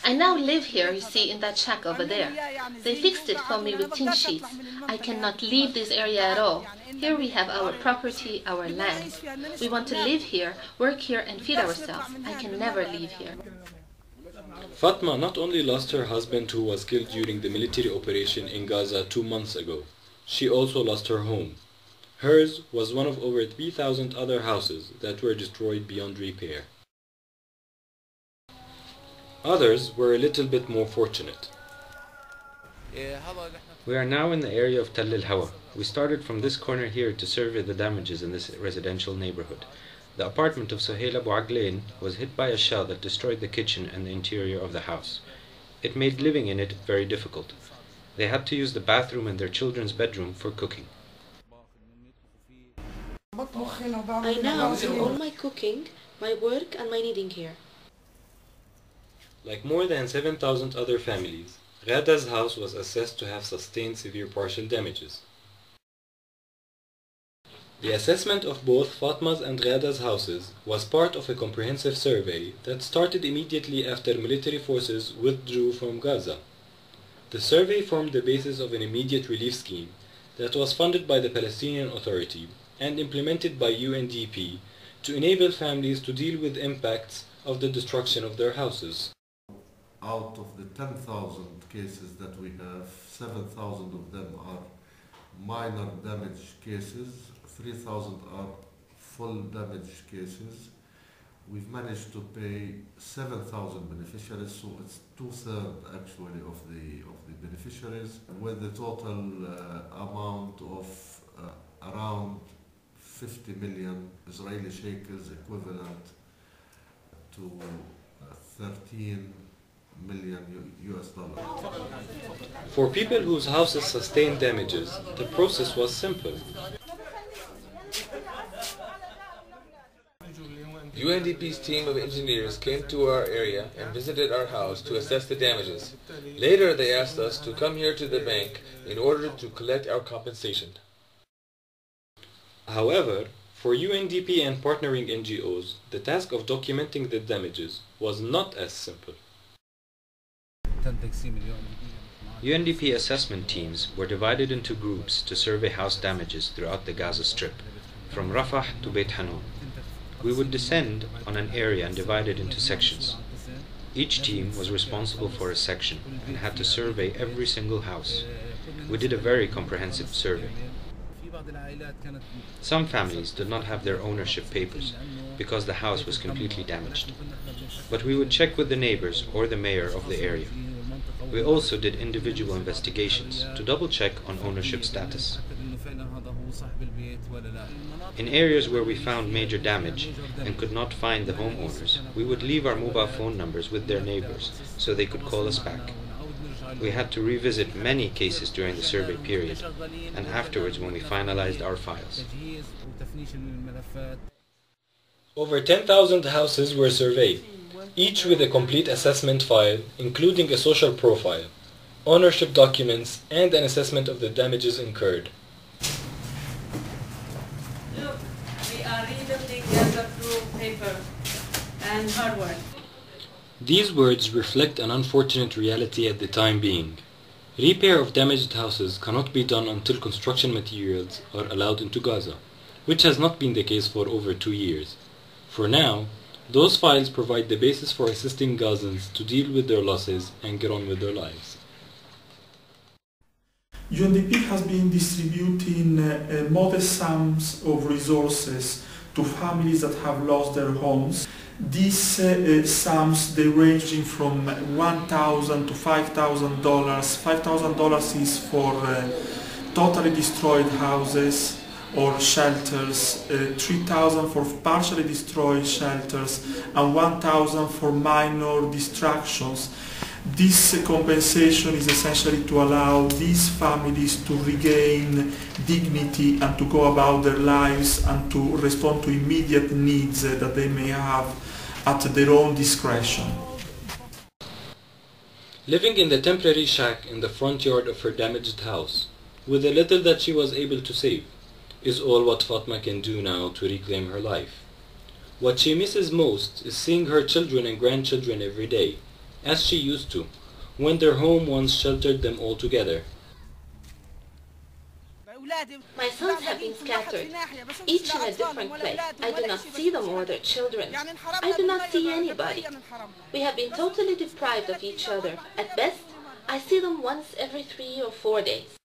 I now live here, you see, in that shack over there. They fixed it for me with tin sheets. I cannot leave this area at all. Here we have our property, our land. We want to live here, work here and feed ourselves. I can never leave here. Fatma not only lost her husband who was killed during the military operation in Gaza 2 months ago, she also lost her home. Hers was one of over 3,000 other houses that were destroyed beyond repair. Others were a little bit more fortunate. We are now in the area of Tell al-Hawa. We started from this corner here to survey the damages in this residential neighborhood. The apartment of Suhail Abu Aglain was hit by a shell that destroyed the kitchen and the interior of the house. It made living in it very difficult. They had to use the bathroom and their children's bedroom for cooking. I now do all my cooking, my work and my kneading here. Like more than 7,000 other families, Ghada's house was assessed to have sustained severe partial damages. The assessment of both Fatma's and Ghada's houses was part of a comprehensive survey that started immediately after military forces withdrew from Gaza. The survey formed the basis of an immediate relief scheme that was funded by the Palestinian Authority and implemented by UNDP to enable families to deal with impacts of the destruction of their houses. Out of the 10,000 cases that we have, 7,000 of them are minor damage cases, 3,000 are full damage cases. We've managed to pay 7,000 beneficiaries, so it's 2/3 actually of the beneficiaries, with a total amount of around 50 million Israeli shekels, equivalent to 13 million US dollars. For people whose houses sustained damages, the process was simple. UNDP's team of engineers came to our area and visited our house to assess the damages. Later they asked us to come here to the bank in order to collect our compensation. However, for UNDP and partnering NGOs, the task of documenting the damages was not as simple. UNDP assessment teams were divided into groups to survey house damages throughout the Gaza Strip, from Rafah to Beit Hanun. We would descend on an area and divide it into sections. Each team was responsible for a section and had to survey every single house. We did a very comprehensive survey. Some families did not have their ownership papers because the house was completely damaged. But we would check with the neighbors or the mayor of the area. We also did individual investigations to double-check on ownership status. In areas where we found major damage and could not find the homeowners, we would leave our mobile phone numbers with their neighbors so they could call us back. We had to revisit many cases during the survey period and afterwards when we finalized our files. Over 10,000 houses were surveyed, each with a complete assessment file, including a social profile, ownership documents, and an assessment of the damages incurred. Look, we are rebuilding Gaza through paper and hard work. These words reflect an unfortunate reality at the time being. Repair of damaged houses cannot be done until construction materials are allowed into Gaza, which has not been the case for over 2 years. For now, those files provide the basis for assisting Gazans to deal with their losses and get on with their lives. UNDP has been distributing modest sums of resources to families that have lost their homes. These sums, they ranging from $1,000 to $5,000. $5,000 is for totally destroyed houses or shelters, $3,000 for partially destroyed shelters, and $1,000 for minor destructions. This compensation is essentially to allow these families to regain dignity and to go about their lives and to respond to immediate needs that they may have at their own discretion. Living in the temporary shack in the front yard of her damaged house, with the little that she was able to save, is all what Fatma can do now to reclaim her life. What she misses most is seeing her children and grandchildren every day, as she used to, when their home once sheltered them all together. My sons have been scattered, each in a different place. I do not see them or their children. I do not see anybody. We have been totally deprived of each other. At best, I see them once every 3 or 4 days.